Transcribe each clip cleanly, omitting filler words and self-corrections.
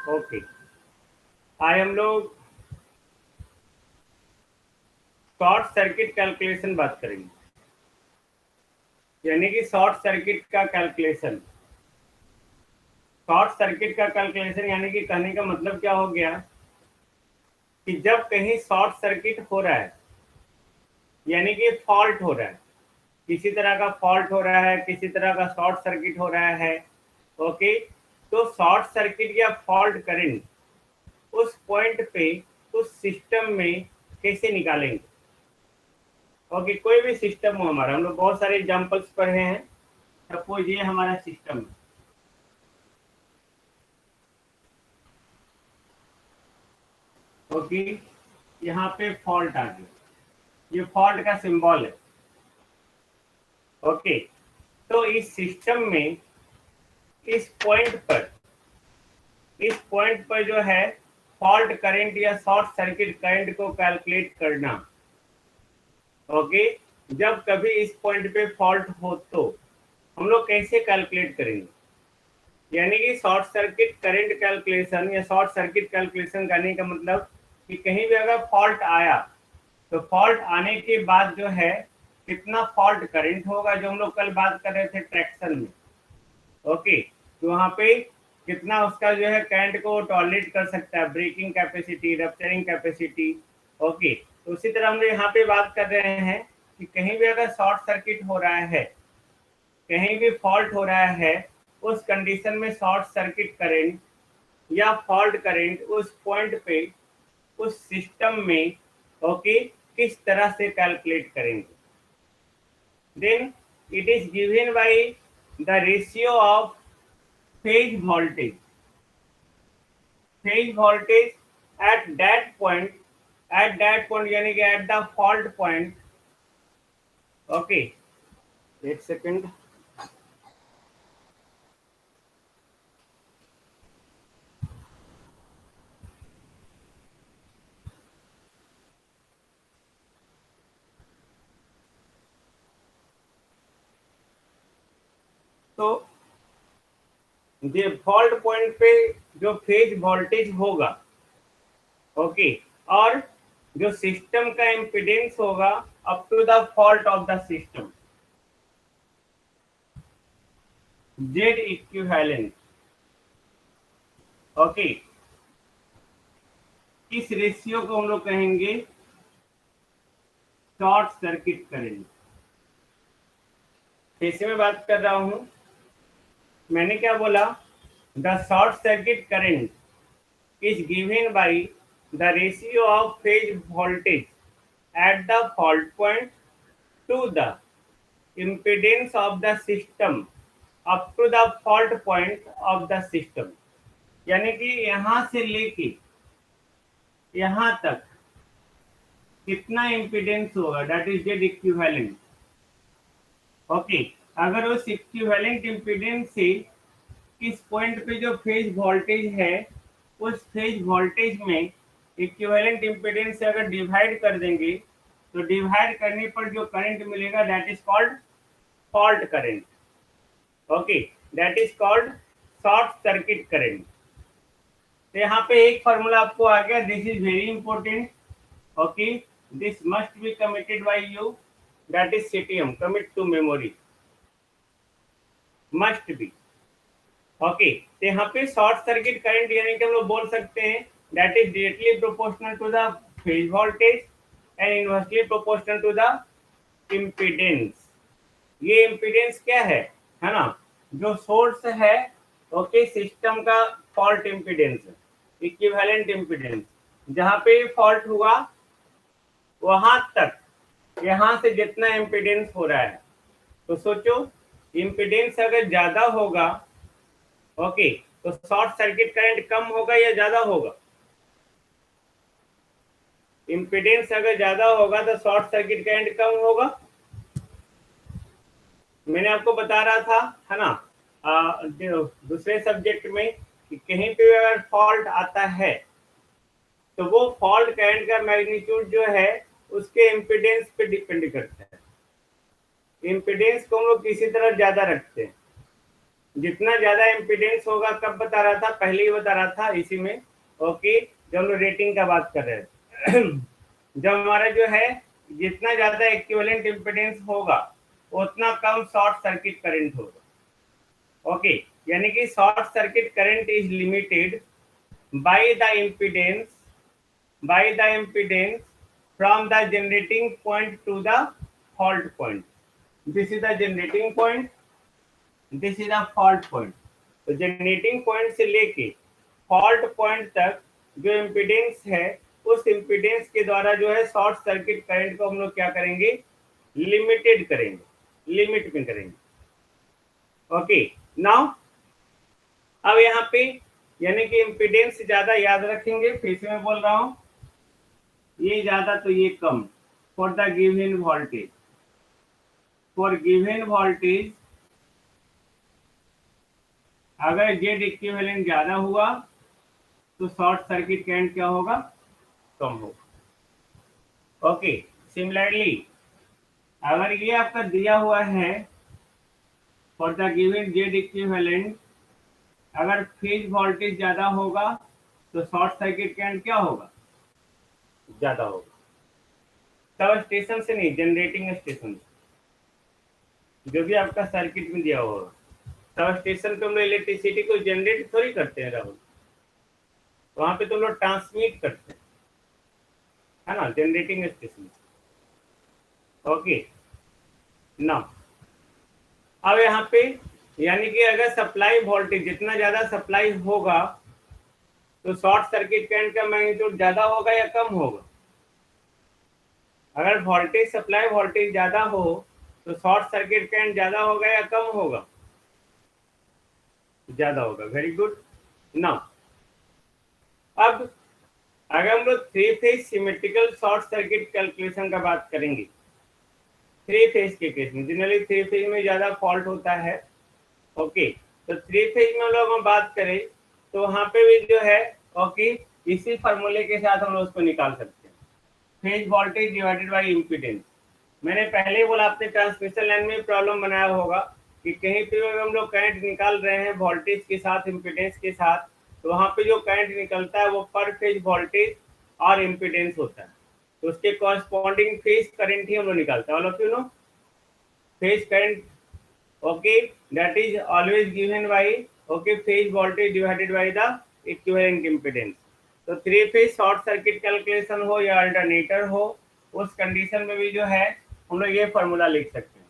Okay, आज हम लोग शॉर्ट सर्किट कैलकुलेशन बात करेंगे, यानी कि शॉर्ट सर्किट का कैलकुलेशन। शॉर्ट सर्किट का कैलकुलेशन यानी कि कहने का मतलब क्या हो गया कि जब कहीं शॉर्ट सर्किट हो रहा है, यानी कि फॉल्ट हो रहा है, किसी तरह का फॉल्ट हो रहा है, किसी तरह का शॉर्ट सर्किट हो रहा है। ओके, तो शॉर्ट सर्किट या फॉल्ट करंट उस पॉइंट पे उस सिस्टम में कैसे निकालेंगे। ओके, कोई भी सिस्टम हो हमारा, हम लोग बहुत सारे एग्जांपल्स पढ़े हैं। सपोज ये हमारा सिस्टम है। ओके, यहाँ पे फॉल्ट आ गया, ये फॉल्ट का सिंबल है। ओके, तो इस सिस्टम में इस पॉइंट पर जो है फॉल्ट करंट या शॉर्ट सर्किट करंट को कैलकुलेट करना। ओके, जब कभी इस पॉइंट पे फॉल्ट हो तो हम लोग कैसे कैलकुलेट करेंगे, यानी कि शॉर्ट सर्किट करंट कैलकुलेशन या शॉर्ट सर्किट कैलकुलेशन करने का मतलब कि कहीं भी अगर फॉल्ट आया तो फॉल्ट आने के बाद जो है कितना फॉल्ट करंट होगा, जो हम लोग कल बात कर रहे थे ट्रैक्शन में। ओके, तो वहाँ पे कितना उसका जो है करंट को टॉलरेट कर सकता है, breaking capacity, rupturing capacity. Okay, तो उसी तरह हम लोग यहाँ पे बात कर रहे हैं कि कहीं भी अगर शॉर्ट सर्किट हो रहा है, कहीं भी फॉल्ट हो रहा है, उस कंडीशन में शॉर्ट सर्किट करंट या फॉल्ट करंट उस पॉइंट पे उस सिस्टम में ओके किस तरह से कैलकुलेट करेंगे। Then it is given by the ratio of phase voltage at that point यानी कि at the fault point. Okay, एक सेकंड। तो ये फॉल्ट पॉइंट पे जो फेज वोल्टेज होगा, ओके, और जो सिस्टम का इम्पीडेंस होगा up to the fault of the system, Z equivalent. Okay, इस रेशियो को हम लोग कहेंगे शॉर्ट सर्किट करंट। कैसे मैं बात कर रहा हूं, मैंने क्या बोला, the short circuit current is given by the ratio of phase voltage at the fault point to the impedance of the system up to the fault point of the system। यानी कि यहाँ से लेके यहाँ तक कितना इम्पीडेंस होगा, that is Z equivalent. Okay, अगर उस इक्विवेलेंट इम्पीडेंस से इस पॉइंट पे जो फेज वोल्टेज है, उस फेज वोल्टेज में इक्विवेलेंट इम्पीडेंस से अगर डिवाइड कर देंगे तो डिवाइड करने पर जो करंट मिलेगा that is called fault current. Okay, that is called short circuit current. तो यहाँ पे एक फॉर्मूला आपको आ गया, this is very important. Okay, this must be committed by you, that is CTM, commit to memory, must be. Okay, तो यहाँ पे शॉर्ट सर्किट करंट यानी कि हम लोग बोल सकते हैं that is directly proportional to the phase voltage and inversely proportional to the impedance. ये इम्पीडेंस क्या है ना, जो सोर्स है, ओके, सिस्टम का फॉल्ट इम्पीडेंस, इक्विवेलेंट इम्पीडेंस, जहाँ पे फॉल्ट हुआ वहां तक यहाँ से जितना इम्पीडेंस हो रहा है। तो सोचो, इम्पीडेंस अगर ज्यादा होगा, ओके, तो शॉर्ट सर्किट करंट कम होगा या ज्यादा होगा। इम्पीडेंस अगर ज्यादा होगा तो शॉर्ट सर्किट करंट कम होगा। मैंने आपको बता रहा था, है ना, दूसरे सब्जेक्ट में कि कहीं पे अगर फॉल्ट आता है तो वो फॉल्ट करंट का मैग्नीट्यूड जो है उसके इम्पीडेंस पे डिपेंड करता है। इम्पीडेंस को हम लोग किसी तरह ज्यादा रखते हैं। जितना ज्यादा इम्पीडेंस होगा, कब बता रहा था, पहले ही बता रहा था इसी में, ओके, जब हम लोग रेटिंग का बात कर रहे थे। जब हमारा जो है जितना ज्यादा इक्विवेलेंट इम्पीडेंस होगा उतना कम शॉर्ट सर्किट करंट होगा। ओके, यानी कि short circuit current is limited by the impedance from the generating point to the fault point. This is the generating point, this is a fault point. तो generating point से लेके fault point तक जो impedance है, उस impedance के द्वारा जो है शॉर्ट सर्किट करंट को हम लोग क्या करेंगे, लिमिटेड करेंगे, लिमिट में करेंगे। ओके, नाउ अब यहाँ पे यानी कि इम्पीडेंस ज्यादा याद रखेंगे, फिर से मैं बोल रहा हूँ, ये ज्यादा तो ये कम। For the given voltage, for given voltage अगर जेड इक्विवेलेंट ज्यादा हुआ तो शॉर्ट सर्किट करंट क्या होगा, कम होगा। ओके, सिमिलरली अगर ये आपका दिया हुआ है for the given Z equivalent, अगर फेज वोल्टेज ज्यादा होगा तो शॉर्ट सर्किट करंट क्या होगा, ज्यादा होगा। सब स्टेशन से नहीं, जनरेटिंग स्टेशन से, जो भी आपका सर्किट में दिया होगा। सब स्टेशन पे हम लोग इलेक्ट्रिसिटी को जनरेट थोड़ी करते हैं राहुल, वहां पे तो लोग ट्रांसमिट करते हैं, है ना, जनरेटिंग स्टेशन। ओके, ना अब यहाँ पे यानी कि अगर सप्लाई वोल्टेज जितना ज्यादा सप्लाई होगा तो शॉर्ट सर्किट करंट का मैग्नीट्यूड ज्यादा होगा या कम होगा। अगर वोल्टेज सप्लाई वोल्टेज ज्यादा हो तो शॉर्ट सर्किट करंट ज्यादा होगा या कम होगा, ज्यादा होगा। Very good. नाउ अब अगर हम लोग three phase symmetrical short circuit calculation का बात करेंगे, थ्री फेज के केस में जनरली थ्री फेज में ज्यादा फॉल्ट होता है। ओके, तो थ्री फेज में लोग हम बात करें तो वहां पे भी जो है ओके इसी फॉर्मूले के साथ हम लोग उसको निकाल सकते हैं, phase voltage divided by impedance. मैंने पहले ही बोला, आपने ट्रांसमिशन लाइन में प्रॉब्लम बनाया होगा कि कहीं पे हम लोग करंट निकाल रहे हैं वोल्टेज के साथ इम्पीडेंस के साथ, तो वहां पे जो करंट निकलता है वो पर फेज वोल्टेज और इम्पीडेंस होता है, तो उसके कॉरस्पॉन्डिंग फेज करंट ही हम लोग निकालते हैं। All of you know phase current, okay, that is always given by okay phase voltage divided by the equivalent impedance। तो three phase short circuit calculation हो या अल्टरनेटर हो, उस कंडीशन में भी जो है हम लोग ये फॉर्मूला लिख सकते हैं।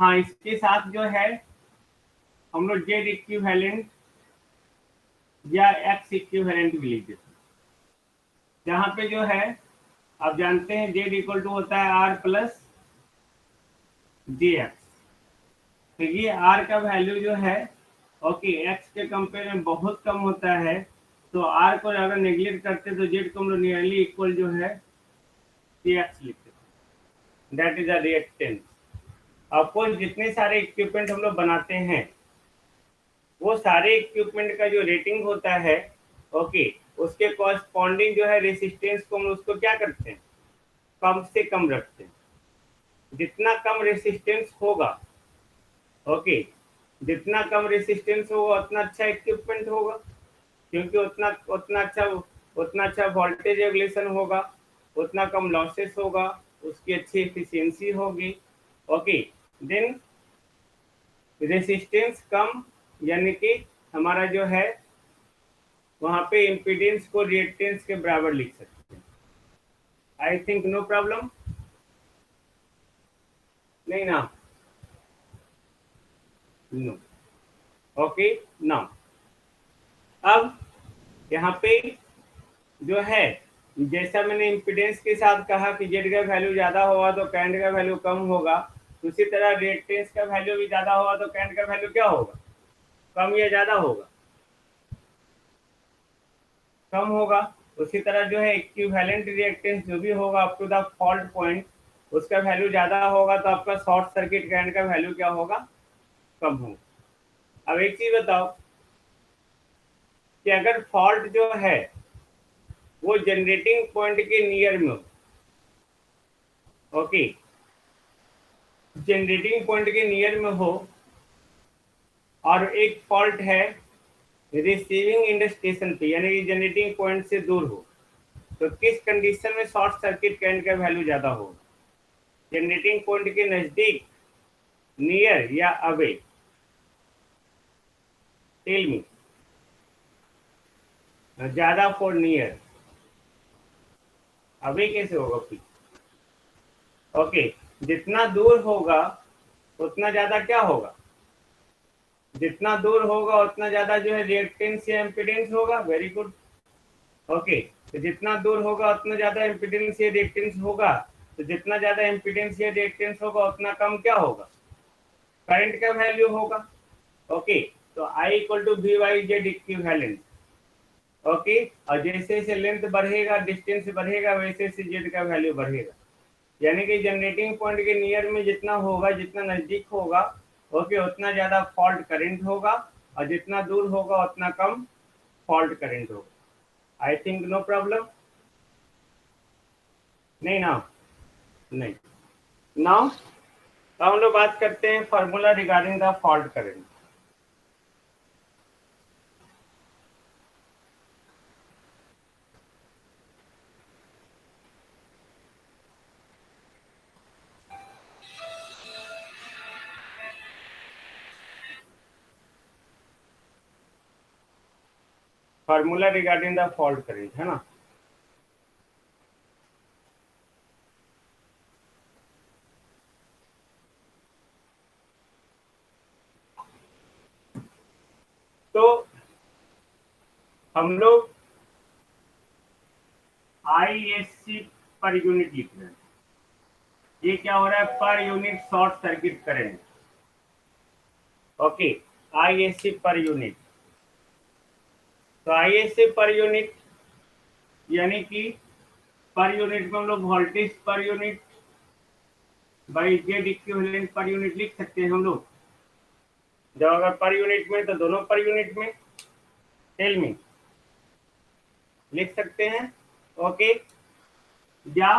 हाँ, इसके साथ जो है हम लोग जेड इक्विवेलेंट या एक्स इक्विवेलेंट भी लिख देते हैं, जहाँ पे जो है आप जानते हैं जेड इक्वल टू होता है आर प्लस जे एक्स। तो ये आर का वैल्यू जो है ओके एक्स के कंपेयर में बहुत कम होता है, तो आर को अगर नेग्लेक्ट करते तो जेड को हम लोग नियरली इक्वल जो है सी एक्स लिखते, that is a reactance. Of course जितने सारे इक्विपमेंट हम लोग बनाते हैं वो सारे इक्विपमेंट का जो रेटिंग होता है ओके उसके कॉरस्पॉन्डिंग जो है रेसिस्टेंस को हम उसको क्या करते हैं, कम से कम रखते हैं। जितना कम रेसिस्टेंस होगा ओके जितना कम रेसिस्टेंस होगा उतना अच्छा इक्विपमेंट होगा, क्योंकि उतना अच्छा वोल्टेज रेगुलेशन होगा, उतना कम लॉसेस होगा, उसकी अच्छी एफिशिएंसी होगी। ओके, देन रेसिस्टेंस कम यानी कि हमारा जो है वहां पे इम्पीडेंस को रिएक्टेंस के बराबर लिख सकते हैं। आई थिंक नो प्रॉब्लम, नहीं ना, नो। ओके, नाउ अब यहाँ पे जो है जैसा मैंने इम्पीडेंस के साथ कहा कि जेड का वैल्यू ज्यादा होगा तो करंट का वैल्यू कम होगा, उसी तरह रिएक्टेंस का वैल्यू भी ज्यादा होगा तो करंट का वैल्यू क्या होगा, कम या ज्यादा होगा, कम होगा। उसी तरह जो है इक्विवेलेंट रिएक्टेंस जो भी होगा up to the fault point उसका वैल्यू ज्यादा होगा तो आपका शॉर्ट सर्किट करंट का वैल्यू क्या होगा, कम होगा। अब एक चीज बताओ कि अगर फॉल्ट जो है वो जनरेटिंग पॉइंट के नियर में हो, ओके जनरेटिंग पॉइंट के नियर में हो और एक फॉल्ट है रिसीविंग एंड स्टेशन पे, यानी कि जनरेटिंग पॉइंट से दूर हो, तो किस कंडीशन में शॉर्ट सर्किट करंट का वैल्यू ज्यादा होगा? जनरेटिंग पॉइंट के नजदीक, नियर या अवे? Tell me. ज्यादा फॉर नियर, अवे कैसे होगा फिर? ओके, जितना दूर होगा उतना ज्यादा क्या होगा? जितना दूर होगा उतना ज्यादा जो है रिएक्टेंस या इम्पीडेंस होगा। Very good. ओके, तो जितना दूर होगा उतना ज्यादा इम्पीडेंस या रिएक्टेंस होगा, तो जितना ज्यादा इम्पीडेंस या रिएक्टेंस होगा उतना कम क्या होगा? करंट का वैल्यू होगा। ओके, तो I equal to V by Z equivalent. Okay, और जैसे जैसे लेंथ बढ़ेगा, डिस्टेंस बढ़ेगा, वैसे वैसे जेड का वैल्यू बढ़ेगा। यानी कि जनरेटिंग पॉइंट के नियर में जितना होगा, जितना नजदीक होगा, ओके, उतना ज्यादा फॉल्ट करंट होगा, और जितना दूर होगा उतना कम फॉल्ट करंट होगा। I think no problem. नहीं ना? नहीं। नाउ हम लोग बात करते हैं formula regarding the fault current. Formula regarding the fault current है ना? तो हम लोग आईएससी पर यूनिट लिख रहे हैं। ये क्या हो रहा है? Per unit short circuit current. Okay, ISC per unit. तो आईएससी पर यूनिट यानी कि पर यूनिट में हम लोग voltage per unit by Z equivalent per unit लिख सकते हैं हम लोग। जब अगर पर यूनिट में तो दोनों पर यूनिट में। Tell me. लिख सकते हैं। ओके, या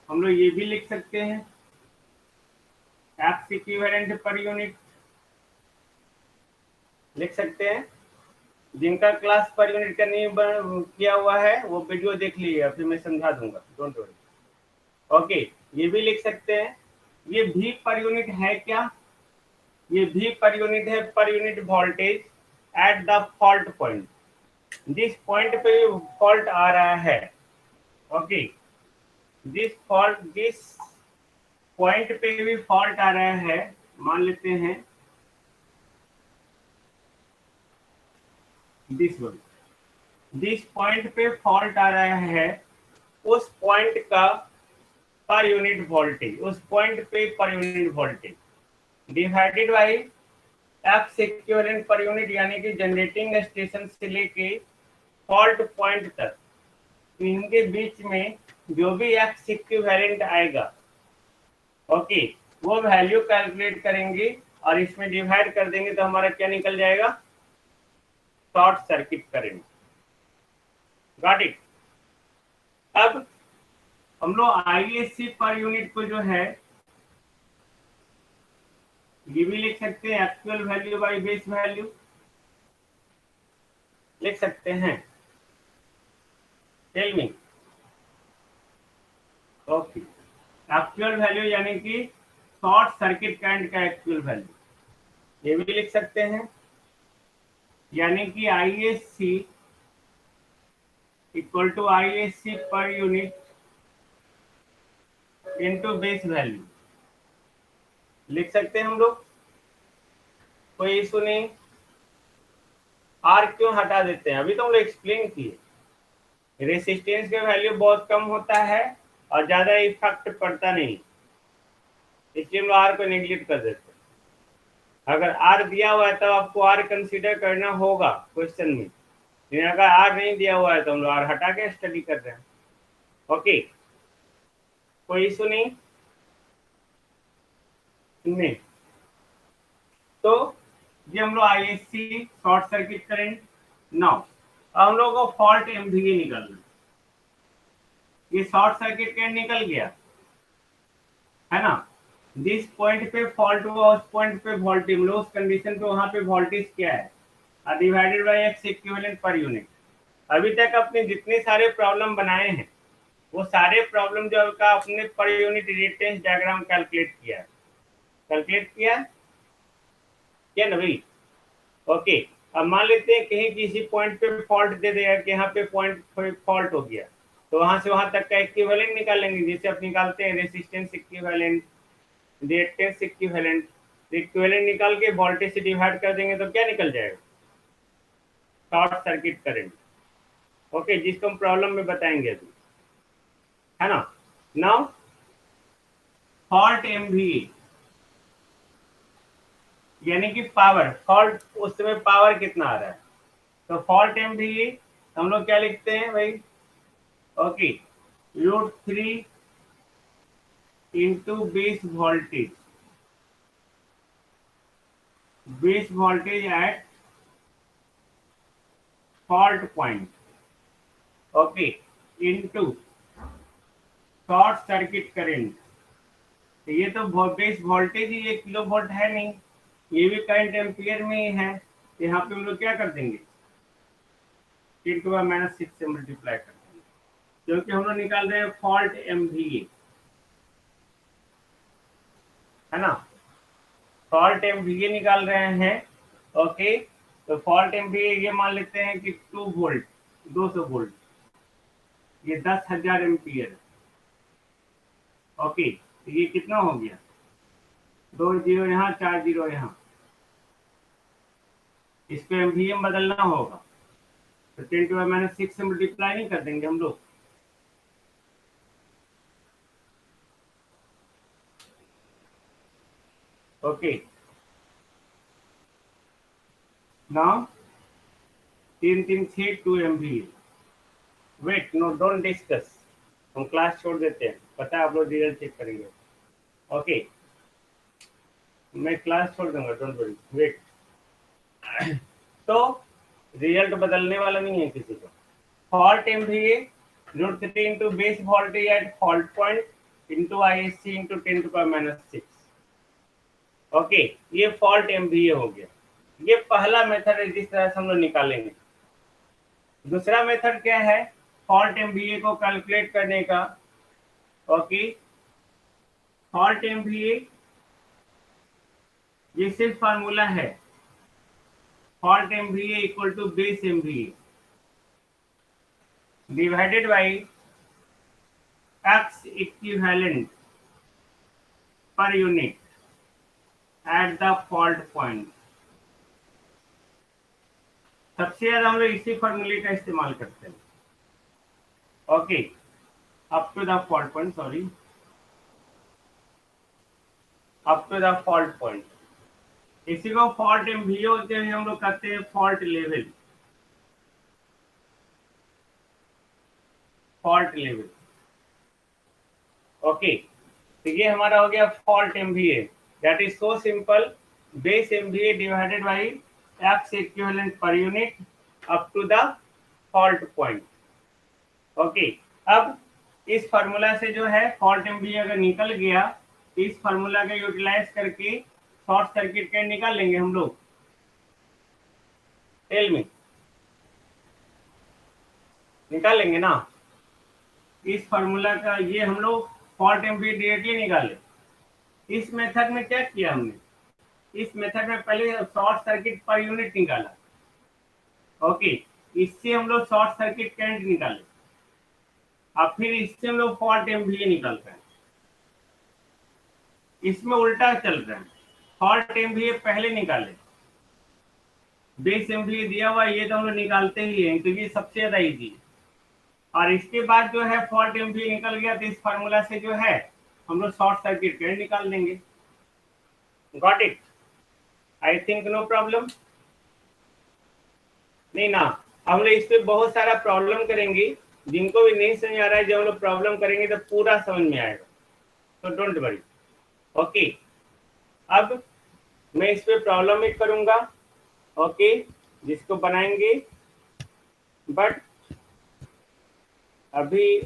हम लोग ये भी लिख सकते हैं एक्स इक्विवेलेंट पर यूनिट लिख सकते हैं। जिनका क्लास पर यूनिट का नहीं किया हुआ है वो वीडियो देख लीजिएगा, फिर मैं समझा दूंगा, डोंट वरी। ओके, ये भी लिख सकते हैं। ये भी पर यूनिट है क्या? ये भी पर यूनिट है, per unit voltage at the fault point. जिस पॉइंट पे फॉल्ट आ रहा है, ओके, जिस पॉइंट पे भी फॉल्ट आ रहा है, मान लेते हैं दिस वन, जिस पॉइंट पे फॉल्ट आ रहा है उस पॉइंट का पर यूनिट वोल्टेज, उस पॉइंट पे per unit voltage divided by X equivalent per unit, यानी कि जनरेटिंग स्टेशन से लेके फॉल्ट पॉइंट तक, इनके बीच में जो भी एक्स इक्विवेलेंट आएगा, ओके, वो वैल्यू कैलकुलेट करेंगे और इसमें डिवाइड कर देंगे तो हमारा क्या निकल जाएगा? Short circuit current. Got it? अब हम लोग आईएससी पर यूनिट को जो है ये भी लिख सकते हैं, actual value by base value लिख सकते हैं। Tell me. Okay, actual value यानी कि शॉर्ट सर्किट करंट का एक्चुअल वैल्यू, ये भी लिख सकते हैं। यानी कि ISC equal to ISC per unit into base value लिख सकते हैं हम लोग। कोई इशू नहीं। आर क्यों हटा देते हैं? अभी तो हम लोग एक्सप्लेन किए, रेसिस्टेंस का वैल्यू बहुत कम होता है और ज्यादा इफेक्ट पड़ता नहीं, इसलिए हम लोग आर को नेग्लेक्ट कर देते हैं। अगर आर दिया हुआ है तो आपको आर कंसीडर करना होगा क्वेश्चन में, लेकिन अगर आर नहीं दिया हुआ है तो हम लोग आर हटा के स्टडी कर रहे हैं। ओके, कोई इशू नहीं। नहीं, तो ये हम लोग ISC short circuit current. Now हम लोग को फॉल्ट एमवीए निकलना। ये शॉर्ट सर्किट करंट निकल गया है ना? जिस पॉइंट पे फॉल्ट हुआ उस पॉइंट पे वोल्टेज, मतलब उस कंडीशन पे वहां पे वोल्टेज क्या है, divided by x equivalent per unit. अभी तक अपने जितने सारे प्रॉब्लम बनाए हैं वो सारे प्रॉब्लम जो का अपने per unit reactance diagram calculate किया है, कैलकुलेट किया क्या ना भाई। ओके, अब मान लेते हैं कहीं किसी पॉइंट पे फॉल्ट दे देगा कि यहाँ पे पॉइंट फॉल्ट हो गया, तो वहां से वहां तक का इक्विवेलेंट निकालेंगे, जैसे आप निकालते हैं resistance equivalent, reactance equivalent. Equivalent निकाल के वोल्टेज से डिवाइड कर देंगे तो क्या निकल जाएगा, शॉर्ट सर्किट करंट। ओके, जिसको हम प्रॉब्लम में बताएंगे अभी, है ना। नाउ फॉल्ट एमवीए यानी कि पावर, फॉल्ट उस समय पावर कितना आ रहा है, तो फॉल्ट एमवीए हम लोग क्या लिखते हैं भाई, okay, √3 into base voltage at fault point, okay, into short circuit current. तो ये तो बेस वोल्टेज ही 1 किलो वोल्ट है नहीं, ये भी करंट एम्पियर में ही है, तो यहाँ पे हम लोग क्या कर देंगे, 10⁻⁻6 से मल्टीप्लाई कर देंगे, क्योंकि हम लोग निकाल रहे हैं फॉल्ट एमवीए, है ना, फॉल्ट एमवीए निकाल रहे हैं। ओके, तो फॉल्ट एमवीए ये मान लेते हैं कि 2 वोल्ट, 200 वोल्ट, ये 10,000 एम्पियर। ओके, तो ये कितना हो गया, 2 जीरो यहाँ, 4 जीरो यहाँ, इसको एमवीए बदलना होगा, तो 10⁻⁻6 से मल्टीप्लाई नहीं कर देंगे हम लोग। Okay, now 3 3 6 2 MVA. Wait, no don't discuss, हम क्लास छोड़ देते हैं, पता है आप लोग रिजल्ट चेक करेंगे। ओके, मैं क्लास छोड़ दूंगा, डोंट वरी, वेट। तो रिजल्ट बदलने वाला नहीं है किसी को। Fault MVA √3 into base voltage at fault point into ISC into 10⁻⁻6। Okay, ये फॉल्ट एमवीए हो गया, ये पहला मेथड है जिस तरह से हम लोग निकालेंगे। दूसरा मेथड क्या है फॉल्ट एमवीए को कैलकुलेट करने का, ओके, फॉल्ट एमवीए ये सिर्फ फार्मूला है, fault MVA equal to base MVA divided by X equivalent per unit at the fault point. सबसे ज्यादा हम लोग इसी फॉर्मूले का इस्तेमाल करते हैं। Okay, up to the fault point, sorry, up to the fault point, इसी को फॉल्ट एमवीए होते हैं, हम लोग कहते हैं fault level, fault level. Okay, तो ये हमारा हो गया fault MVA, that is so simple, base MVA divided by X equivalent per unit up to the fault point. Okay, अब इस फार्मूला से जो है फॉल्ट एमवीए अगर निकल गया, इस फार्मूला का यूटिलाइज करके शॉर्ट सर्किट करंट निकाल लेंगे हम लोग। टेल मी, निकाल लेंगे ना, इस फार्मूला का ये हम लोग फॉल्ट एमवीए डायरेक्टली निकाले। इस मेथड में क्या किया हमने, इस मेथड में पहले शॉर्ट सर्किट पर यूनिट निकाला। ओके, इससे हम लोग शॉर्ट सर्किट करंट निकाले, अब फिर इससे हम लोग फॉल्ट एमवीए निकाल रहे हैं। इसमें उल्टा चल रहा है, फॉल्ट एमवीए पहले निकाले, बेस एमवीए दिया हुआ ये तो हम लोग निकालते ही हैं क्योंकि ये सबसे ज्यादा इजी है। और इसके बाद जो है फॉल्ट एमवीए निकल गया तो इस फार्मूला से जो है हम लोग शॉर्ट सर्किट करंट निकाल देंगे। Got it, I think no problem, नहीं ना। हम लोग इस पे बहुत सारा प्रॉब्लम करेंगे, जिनको भी नहीं समझ आ रहा है जब हम लोग प्रॉब्लम करेंगे तो पूरा समझ में आएगा, तो डोंट वरी। ओके, अब मैं इस पे प्रॉब्लम एक करूंगा, ओके, जिसको बनाएंगे, बट अभी